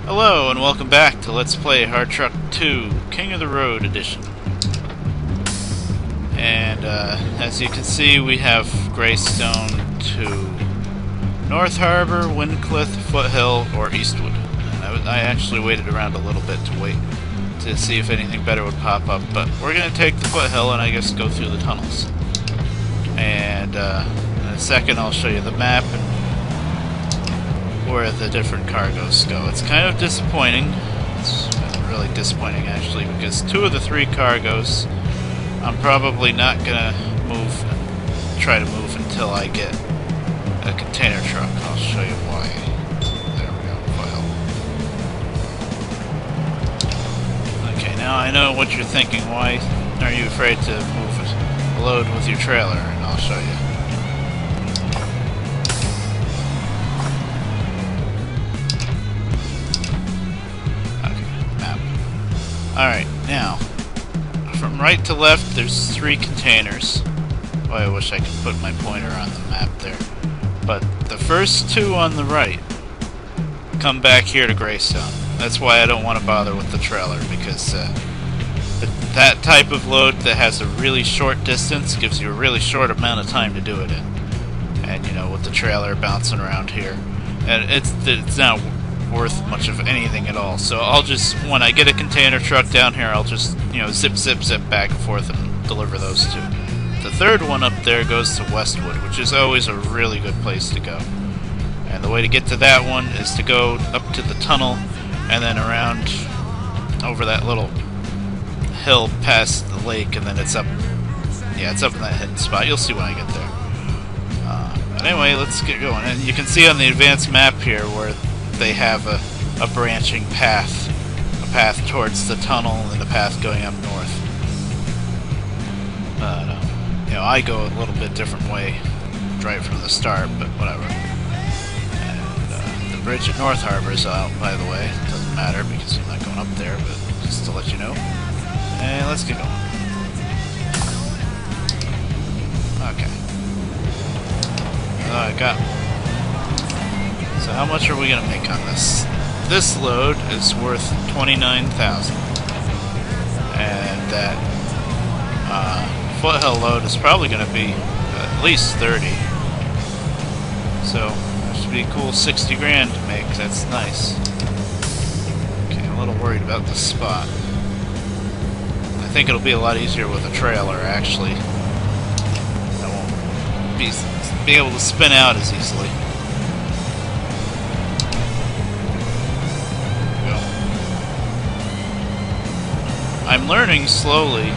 Hello and welcome back to Let's Play HT2 King of the Road Edition. And as you can see, we have Greystone to North Harbor, Windcliff, Foothill, or Eastwood. And I actually waited around a little bit to wait to see if anything better would pop up, but we're going to take the Foothill and I guess go through the tunnels. And in a second I'll show you the map and where the different cargoes go. It's kind of disappointing. It's really disappointing actually, because two of the three cargoes I'm probably not gonna try to move until I get a container truck. I'll show you why. There we go, file. Okay, now I know what you're thinking. Why are you afraid to move a load with your trailer? And I'll show you. Alright, now, from right to left, there's three containers. Boy, I wish I could put my pointer on the map there. But the first two on the right come back here to Greystone. That's why I don't want to bother with the trailer, because that type of load that has a really short distance gives you a really short amount of time to do it in. And, you know, with the trailer bouncing around here, and it's not worth much of anything at all. So I'll just, when I get a container truck down here, I'll just, you know, zip back and forth and deliver those two. The third one up there goes to Westwood, which is always a really good place to go. And the way to get to that one is to go up to the tunnel and then around over that little hill past the lake, and then it's up, yeah, it's up in that hidden spot. You'll see when I get there. But anyway, let's get going. And you can see on the advanced map here where they have a branching path, a path towards the tunnel and a path going up north. You know, I go a little bit different way right from the start, but whatever. And the bridge at North Harbor is out, by the way. It doesn't matter because I'm not going up there, but just to let you know. And let's get going. Okay. I got. So how much are we going to make on this? This load is worth $29,000, and that Foothill load is probably going to be at least 30. So that should be a cool 60 grand to make. That's nice. Okay, I'm a little worried about the spot. I think it'll be a lot easier with a trailer, actually. I won't be able to spin out as easily. I'm learning slowly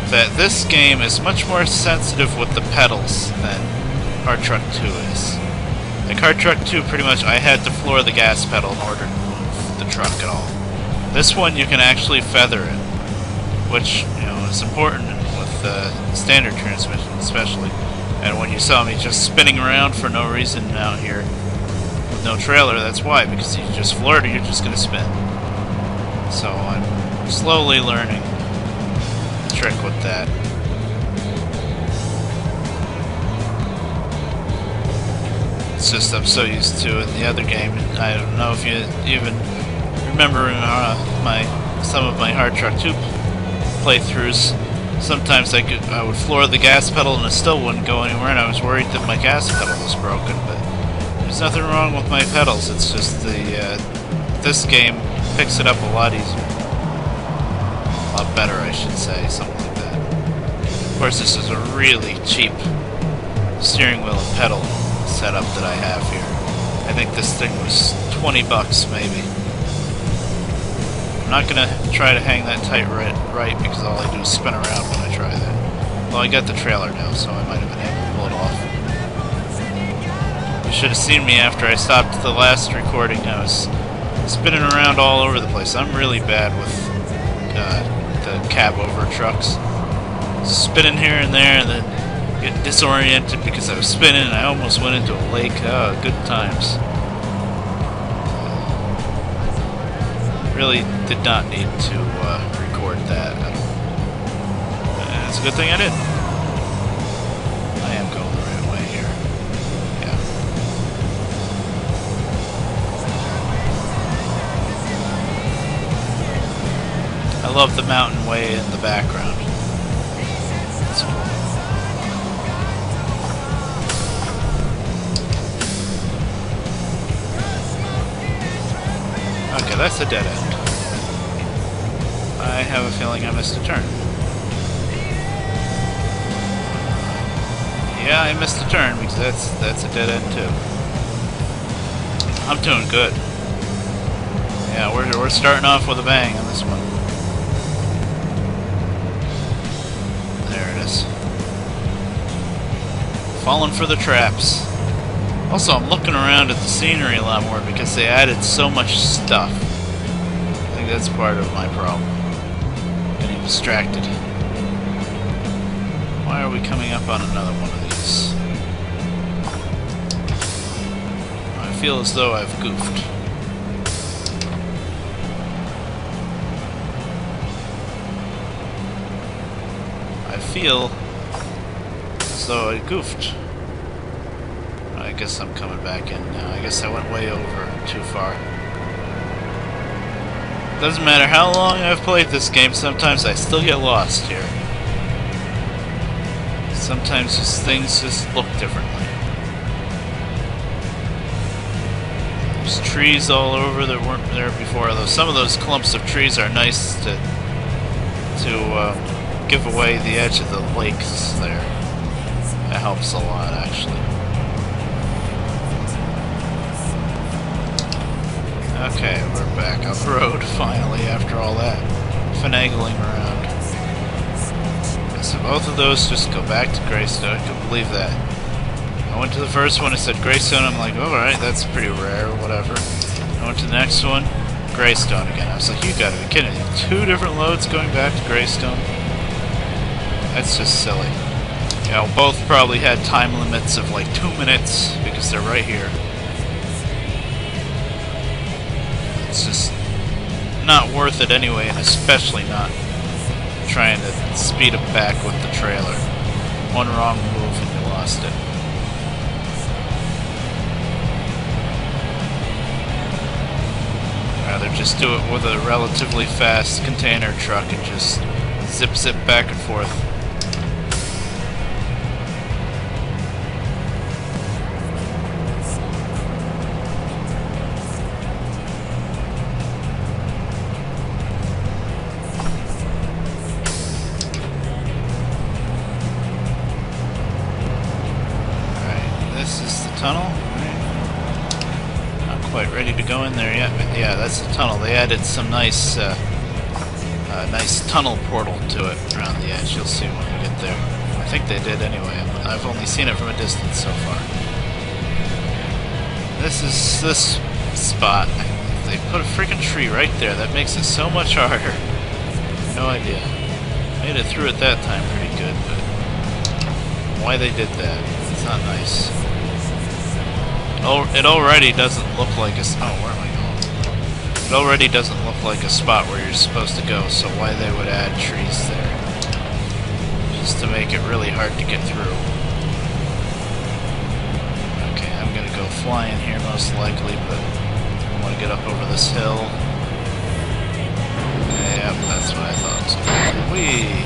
that this game is much more sensitive with the pedals than HT2 is. Like HT2, pretty much I had to floor the gas pedal in order to move the truck at all. This one you can actually feather it, which, you know, is important with standard transmission especially. And when you saw me just spinning around for no reason out here with no trailer, that's why, because you just floored it, you're just going to spin. So I'm slowly learning the trick with that. It's just I'm so used to it in the other game. I don't know if you even remember some of my HT2 playthroughs. Sometimes I would floor the gas pedal and it still wouldn't go anywhere, and I was worried that my gas pedal was broken. But there's nothing wrong with my pedals. It's just this game picks it up a lot easier. A lot better, I should say, something like that. Of course, this is a really cheap steering wheel and pedal setup that I have here. I think this thing was 20 bucks, maybe. I'm not going to try to hang that tight right because all I do is spin around when I try that. Well, I got the trailer now, so I might have been able to pull it off. You should have seen me after I stopped the last recording. I was spinning around all over the place. I'm really bad with the cab over trucks. Spinning here and there and then getting disoriented because I was spinning and I almost went into a lake. Oh, good times. Really did not need to record that. And it's a good thing I did. I am going the right way here. Yeah. I love the mountain way in the background. It's cool. Okay, that's a dead end. I have a feeling I missed a turn. Yeah, I missed a turn because that's a dead end too. I'm doing good. Yeah, we're starting off with a bang on this one. There it is. Falling for the traps. Also, I'm looking around at the scenery a lot more because they added so much stuff. I think that's part of my problem. Getting distracted. Why are we coming up on another one of these? I feel as though I've goofed. I feel as though I goofed. I guess I'm coming back in now. I guess I went way over too far. Doesn't matter how long I've played this game, sometimes I still get lost here. Sometimes just things just look differently. There's trees all over that weren't there before, although some of those clumps of trees are nice to give away the edge of the lakes there. That helps a lot, actually. Okay, we're back up the road finally after all that finagling around. So both of those just go back to Greystone. I couldn't believe that. I went to the first one, it said Greystone. I'm like, alright, that's pretty rare, whatever. I went to the next one, Greystone again. I was like, you gotta be kidding me. 2 different loads going back to Greystone? That's just silly. You know, both probably had time limits of like 2 minutes because they're right here. It's just not worth it anyway, and especially not trying to speed them back with the trailer. One wrong move and you lost it. Rather just do it with a relatively fast container truck and just zip back and forth. Tunnel. Right. Not quite ready to go in there yet, but yeah, that's the tunnel. They added some nice, nice tunnel portal to it around the edge. You'll see when we get there. I think they did anyway. I've only seen it from a distance so far. This spot. They put a freaking tree right there. That makes it so much harder. No idea. Made it through it that time pretty good, but why they did that? It's not nice. Oh, it already doesn't look like a... Oh, where am I going? It already doesn't look like a spot where you're supposed to go, so why they would add trees there? Just to make it really hard to get through. Okay, I'm gonna go flying here most likely, but I want to get up over this hill. Yep, that's what I thought was going on. Whee!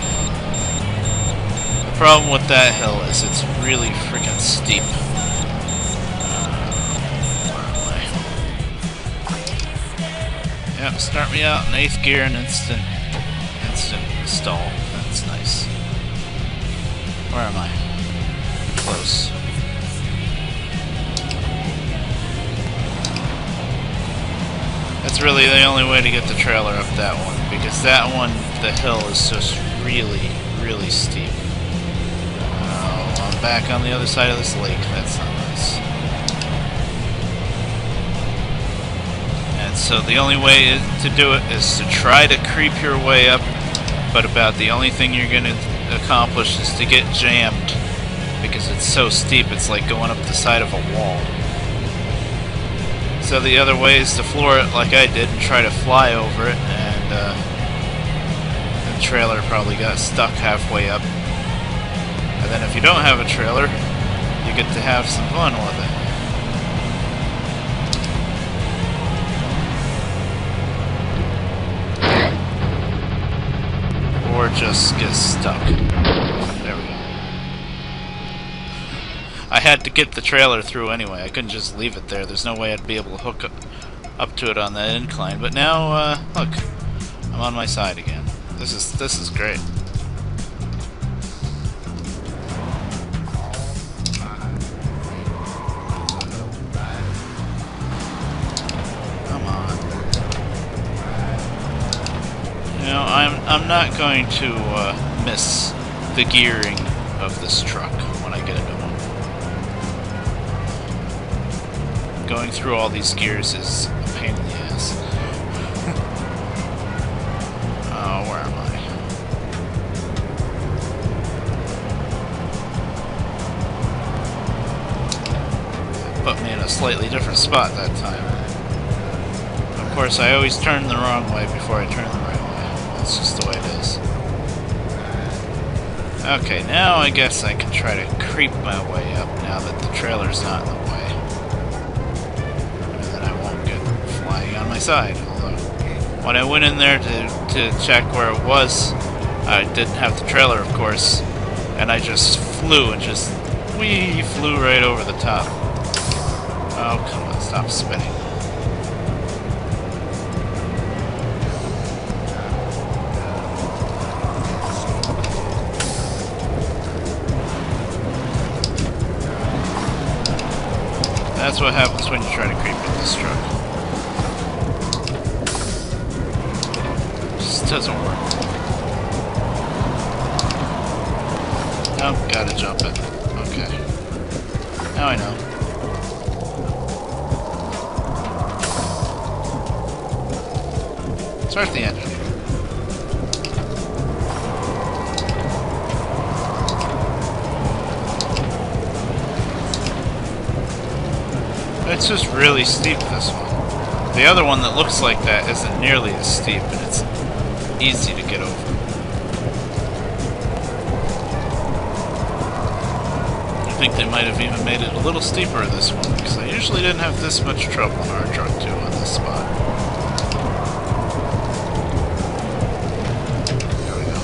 The problem with that hill is it's really freaking steep. Yep, start me out in 8th gear and instant stall. That's nice. Where am I? Close. That's really the only way to get the trailer up that one, because that one, the hill is just really, really steep. Oh, I'm back on the other side of this lake. That's not nice. So the only way to do it is to try to creep your way up, but about the only thing you're going to accomplish is to get jammed, because it's so steep, it's like going up the side of a wall. So the other way is to floor it like I did and try to fly over it, and the trailer probably got stuck halfway up. And then if you don't have a trailer, you get to have some fun with it. just gets stuck. There we go. I had to get the trailer through anyway. I couldn't just leave it there. There's no way I'd be able to hook up to it on that incline. But now, look, I'm on my side again. This is great. Come on. You know, I'm not going to miss the gearing of this truck when I get into one. Going through all these gears is a pain in the ass. Oh, where am I? Put me in a slightly different spot that time. Of course, I always turn the wrong way before I turn the right way. That's just the way it is. Okay, now I guess I can try to creep my way up now that the trailer's not in the way. On my side, although when I went in there to check where it was, I didn't have the trailer, of course, and I just flew and just flew right over the top. Oh, come on, stop spinning. That's what happens when you try to creep in this truck. Doesn't work. Nope, gotta jump it. Okay. Now I know. Start the engine. It's just really steep, this one. The other one that looks like that isn't nearly as steep, and it's easy to get over. I think they might have even made it a little steeper this one, because I usually didn't have this much trouble in our truck 2 on this spot. There we go.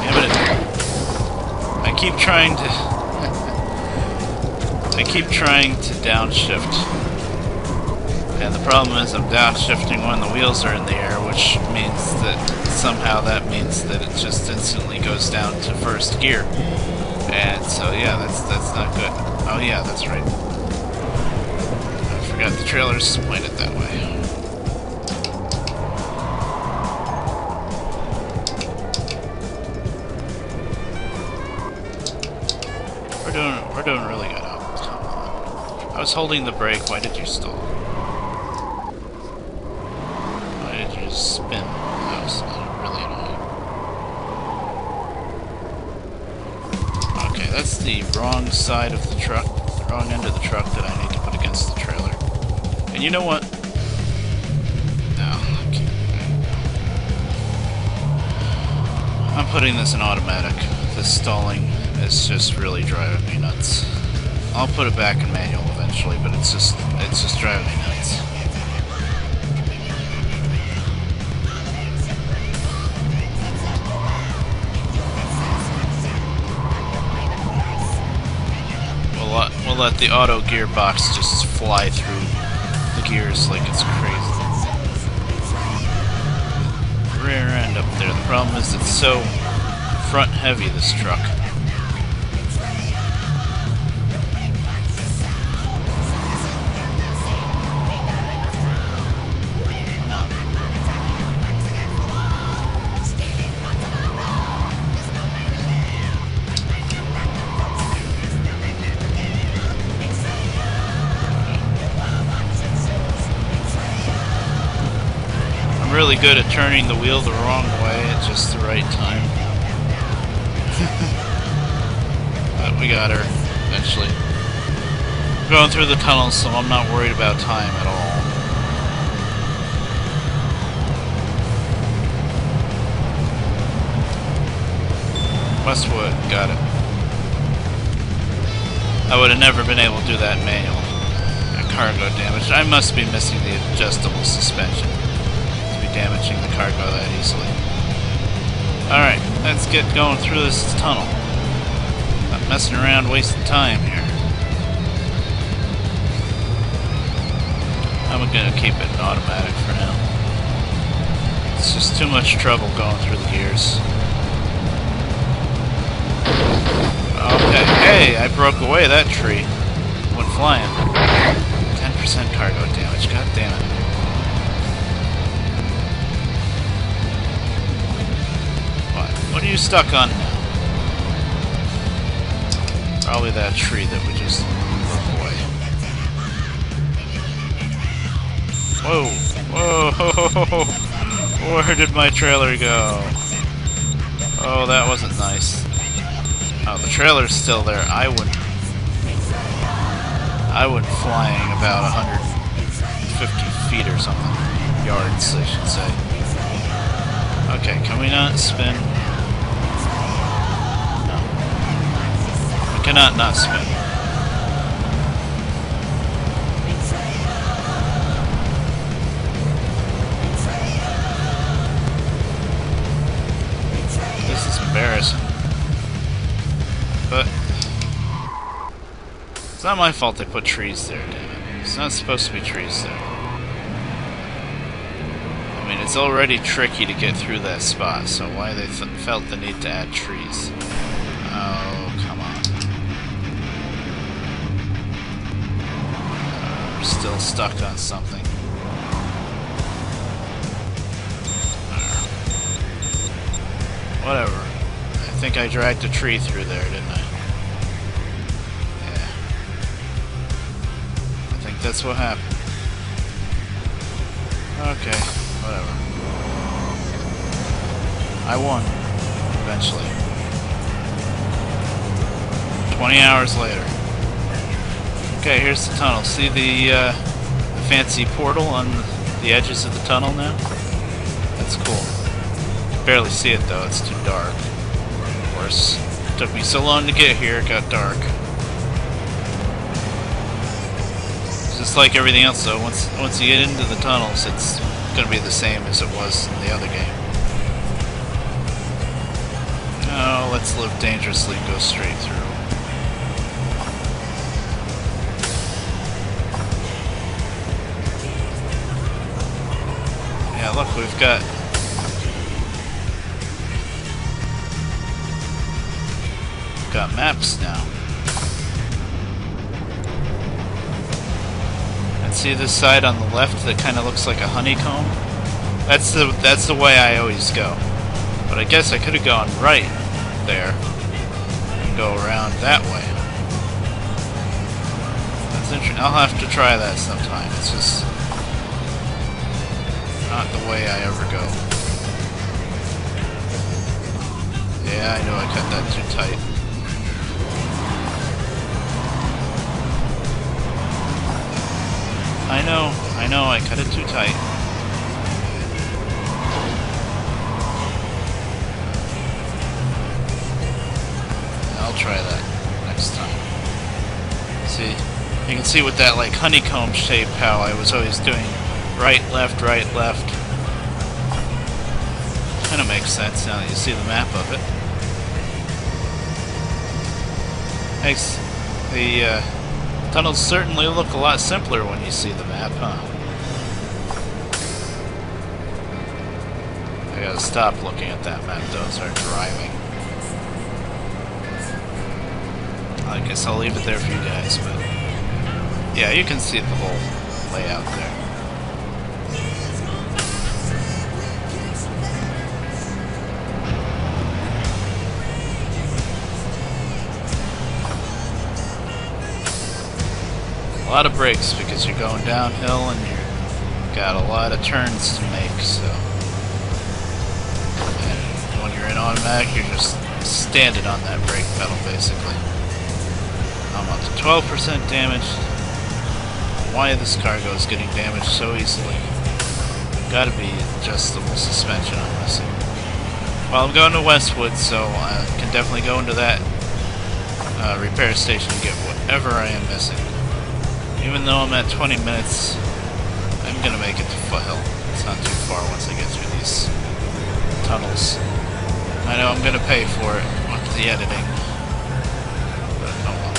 Damn it. I keep trying to downshift. And the problem is I'm downshifting when the wheels are in the air, which means that somehow that means that it just instantly goes down to first gear. And so yeah, that's not good. Oh yeah, that's right. I forgot the trailer's pointed that way. We're doing really good. Oh, come on. I was holding the brake. Why did you stall? Spin. That was really annoying. Okay, that's the wrong side of the truck, the wrong end of the truck that I need to put against the trailer. And you know what? No, I can't. I'm putting this in automatic. This stalling is just really driving me nuts. I'll put it back in manual eventually, but it's just driving me nuts. We'll let the auto gearbox just fly through the gears like it's crazy. Rear end up there. The problem is it's so front heavy, this truck. Really good at turning the wheel the wrong way at just the right time. But we got her eventually. Going through the tunnels, so I'm not worried about time at all. Westwood, got it. I would have never been able to do that manual. Cargo damage. I must be missing the adjustable suspension. Damaging the cargo that easily. Alright, let's get going through this tunnel. Not messing around wasting time here. I'm gonna keep it in automatic for now. It's just too much trouble going through the gears. Okay, hey, I broke away that tree. Went flying. 10% cargo damage, god damn it. What are you stuck on now? Probably that tree that we just broke away. Whoa! Whoa! Where did my trailer go? Oh, that wasn't nice. Oh, the trailer's still there. I went flying about 150 feet or something. Yards, I should say. Okay, can we not spin? Cannot not spin. This is embarrassing. But it's not my fault they put trees there, damn it. It's not supposed to be trees there. I mean, it's already tricky to get through that spot, so why they felt the need to add trees? Oh, come on. Still stuck on something. Whatever. I think I dragged a tree through there, didn't I? Yeah. I think that's what happened. Okay, whatever. I won. Eventually. 20 hours later. Okay, here's the tunnel. See the fancy portal on the edges of the tunnel now? That's cool. You can barely see it though, it's too dark. Of course, it took me so long to get here, it got dark. Just like everything else though, once you get into the tunnels, it's going to be the same as it was in the other game. Oh, let's live dangerously and go straight through. Yeah, look, we've got maps now. And see this side on the left that kind of looks like a honeycomb? That's the way I always go. But I guess I could have gone right there and go around that way. That's interesting. I'll have to try that sometime. It's just not the way I ever go. Yeah, I know I cut that too tight. I know, I cut it too tight. I'll try that next time. See, you can see with that like honeycomb shape how I was always doing right, left, kind of makes sense now that you see the map of it. Makes the tunnels certainly look a lot simpler when you see the map, huh? I gotta stop looking at that map though and start driving. I guess I'll leave it there for you guys, but yeah, you can see the whole layout there. A lot of brakes because you're going downhill and you've got a lot of turns to make, so. And when you're in automatic, you're just standing on that brake pedal basically. I'm up to 12% damage. Why this cargo is getting damaged so easily? Gotta be adjustable suspension, I'm missing. Well, I'm going to Westwood, so I can definitely go into that repair station and get whatever I am missing. Even though I'm at 20 minutes, I'm gonna make it to Foothill. It's not too far once I get through these tunnels. I know I'm gonna pay for it with the editing. But oh well.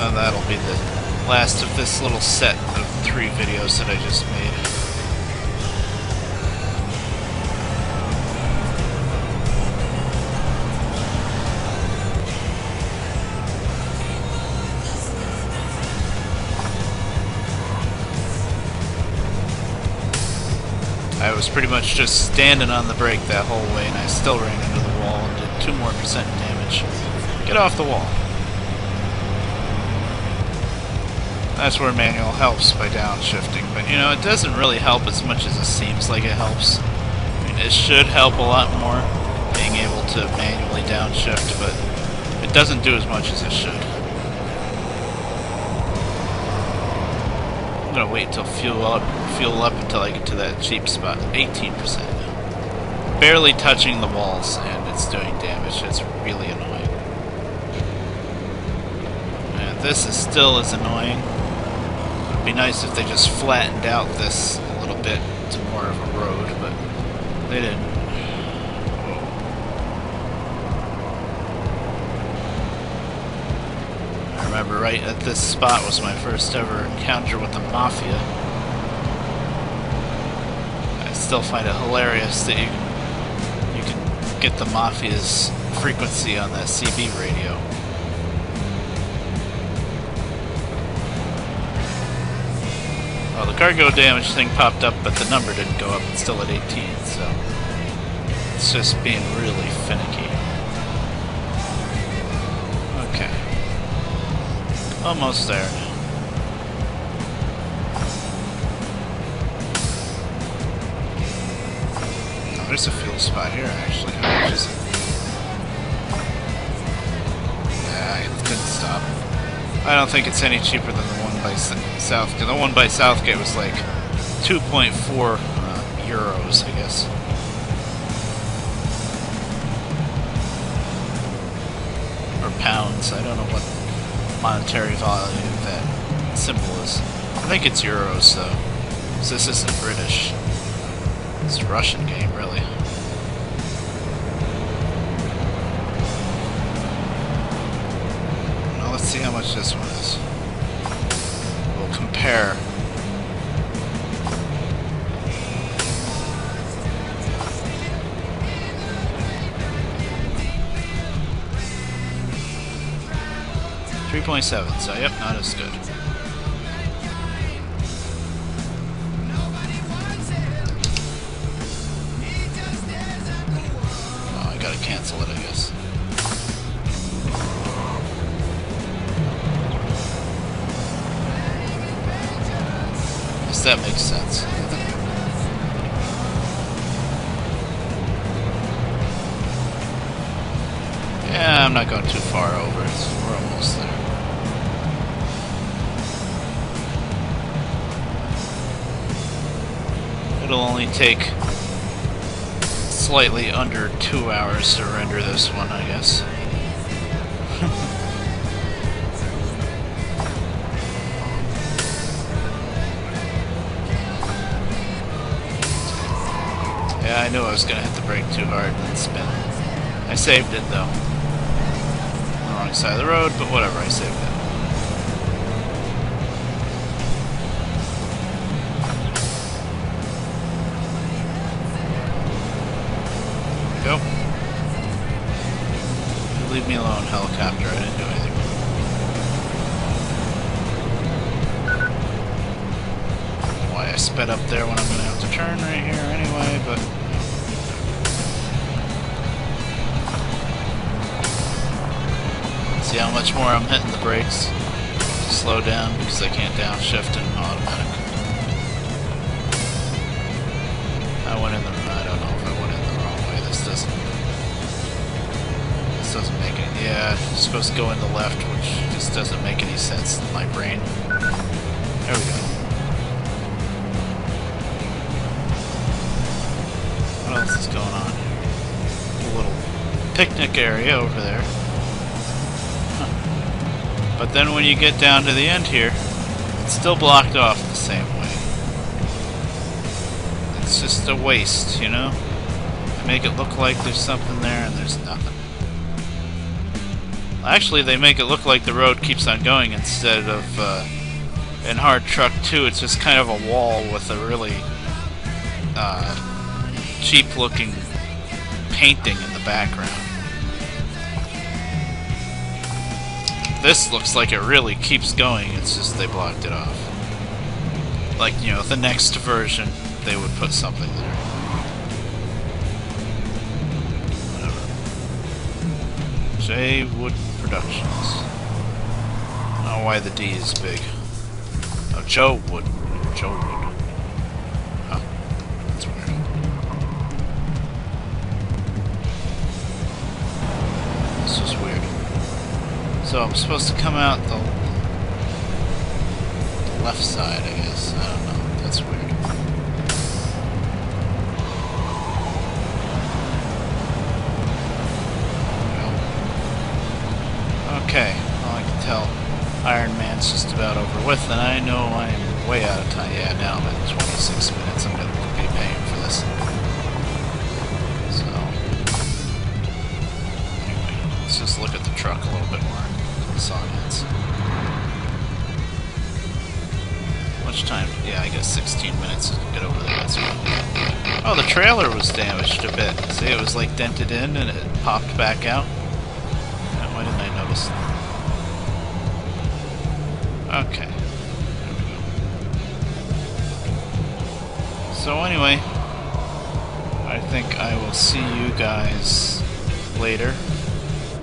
And that'll be the last of this little set of 3 videos that I just made. I was pretty much just standing on the brake that whole way, and I still ran into the wall and did 2% more damage. Get off the wall. That's where manual helps by downshifting, but you know, it doesn't really help as much as it seems like it helps. I mean, it should help a lot more, being able to manually downshift, but it doesn't do as much as it should. I'm gonna wait till fuel up until I get to that cheap spot. 18%. Barely touching the walls, and it's doing damage. It's really annoying. And this is still as annoying. It'd be nice if they just flattened out this a little bit to more of a road, but they didn't. Whoa. I remember right at this spot was my first ever encounter with the Mafia. I still find it hilarious that you can get the Mafia's frequency on that CB radio. Well, the cargo damage thing popped up, but the number didn't go up. It's still at 18, so it's just being really finicky. Okay. Almost there. Oh, there's a fuel spot here, actually. How much is it? Nah, it couldn't stop. I don't think it's any cheaper than the one by Southgate. The one by Southgate was like 2.4 euros, I guess. Or pounds. I don't know what monetary value that symbol is. I think it's euros, though. So this isn't British. It's a Russian game, really. Now let's see how much this one is. We'll compare. $3.7, so yep, not as good. Oh, I gotta cancel it, I guess. Guess that makes sense. Yeah, I'm not going too far over. We're almost there. It'll only take slightly under 2 hours to render this one, I guess. Yeah, I knew I was gonna hit the brake too hard and then spin. I saved it though. On the wrong side of the road, but whatever, I saved it. Go. Leave me alone, helicopter. I didn't do anything. Why I sped up there when I'm going to have to turn right here anyway, but... See how much more I'm hitting the brakes to slow down because I can't downshift in automatic. I don't know if I went in the wrong way. This doesn't make it. Yeah, it's supposed to go in the left, which just doesn't make any sense in my brain. There we go. What else is going on here? A little picnic area over there. Huh. But then when you get down to the end here, it's still blocked off the same way. It's just a waste, you know? They make it look like there's something there and there's nothing. Actually, they make it look like the road keeps on going instead of, in Hard Truck 2, it's just kind of a wall with a really cheap-looking painting in the background. This looks like it really keeps going, it's just they blocked it off. Like, you know, the next version, they would put something there. Whatever. J. Wood Productions. I don't know why the D is big. Oh, Joe Wood. Joe Wood. Oh, that's weird. This is weird. So I'm supposed to come out the left side, I guess. I don't know. That's weird. Okay, well, I can tell Iron Man's just about over with, and I know I'm way out of time. Yeah, now I'm at 26 minutes. I'm going to be paying for this. So, anyway, let's just look at the truck a little bit more. The song ends. Much time? Yeah, I guess 16 minutes to get over there. That's right. Oh, the trailer was damaged a bit. See, it was like dented in and it popped back out. Why didn't I notice? Okay. There we go. So anyway, I think I will see you guys later,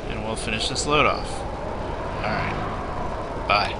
and we'll finish this load off. Alright. Bye.